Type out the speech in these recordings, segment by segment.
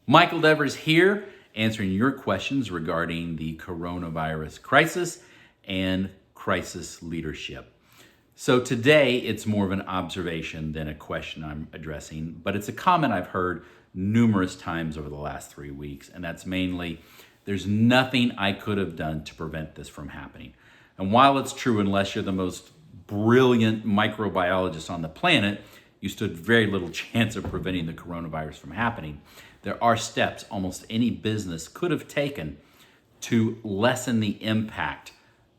Michael Devers here, answering your questions regarding the coronavirus crisis and crisis leadership. So today it's more of an observation than a question I'm addressing, but it's a comment I've heard numerous times over the last 3 weeks, and that's mainly, there's nothing I could have done to prevent this from happening. And while it's true, unless you're the most brilliant microbiologist on the planet, you stood very little chance of preventing the coronavirus from happening. There are steps almost any business could have taken to lessen the impact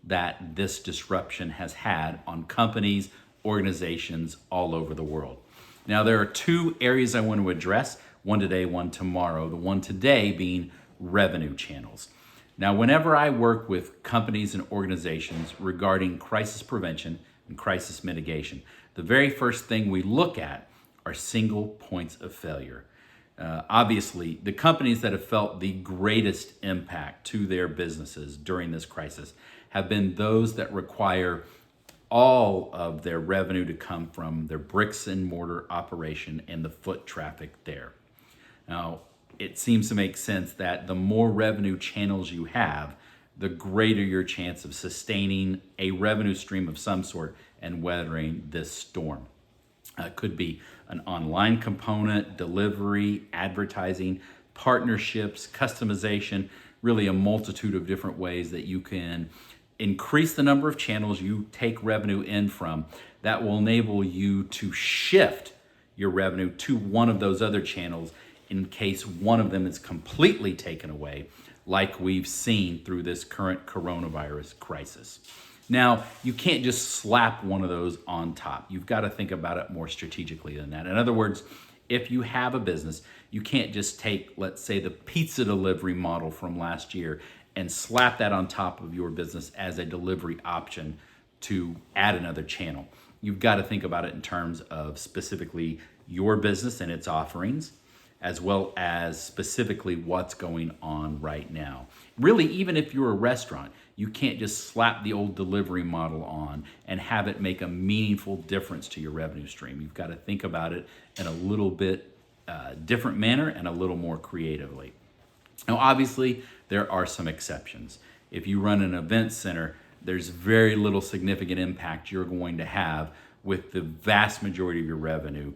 that this disruption has had on companies, organizations all over the world. Now, there are two areas I want to address, one today, one tomorrow. The one today being revenue channels. Now, whenever I work with companies and organizations regarding crisis prevention and crisis mitigation, the very first thing we look at are single points of failure. Obviously, the companies that have felt the greatest impact to their businesses during this crisis have been those that require all of their revenue to come from their bricks and mortar operation and the foot traffic there. Now, it seems to make sense that the more revenue channels you have, the greater your chance of sustaining a revenue stream of some sort and weathering this storm. It could be an online component, delivery, advertising, partnerships, customization, really a multitude of different ways that you can increase the number of channels you take revenue in from. That will enable you to shift your revenue to one of those other channels in case one of them is completely taken away, like we've seen through this current coronavirus crisis. Now, you can't just slap one of those on top. You've got to think about it more strategically than that. In other words, if you have a business, you can't just take, let's say, the pizza delivery model from last year and slap that on top of your business as a delivery option to add another channel. You've got to think about it in terms of specifically your business and its offerings, as well as specifically what's going on right now. Really, even if you're a restaurant, you can't just slap the old delivery model on and have it make a meaningful difference to your revenue stream. You've got to think about it in a little bit different manner and a little more creatively. Now, obviously, there are some exceptions. If you run an event center, there's very little significant impact you're going to have with the vast majority of your revenue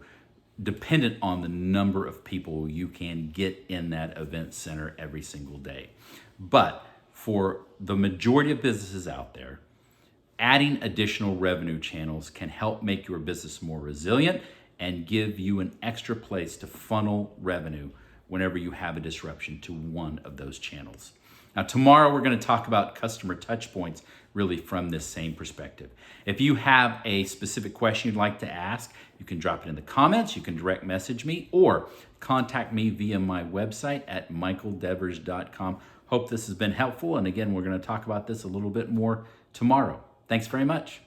dependent on the number of people you can get in that event center every single day. But for the majority of businesses out there, adding additional revenue channels can help make your business more resilient and give you an extra place to funnel revenue whenever you have a disruption to one of those channels. Now, tomorrow we're going to talk about customer touch points really from this same perspective. If you have a specific question you'd like to ask, you can drop it in the comments, you can direct message me, or contact me via my website at michaeldevers.com. Hope this has been helpful. And again, we're going to talk about this a little bit more tomorrow. Thanks very much.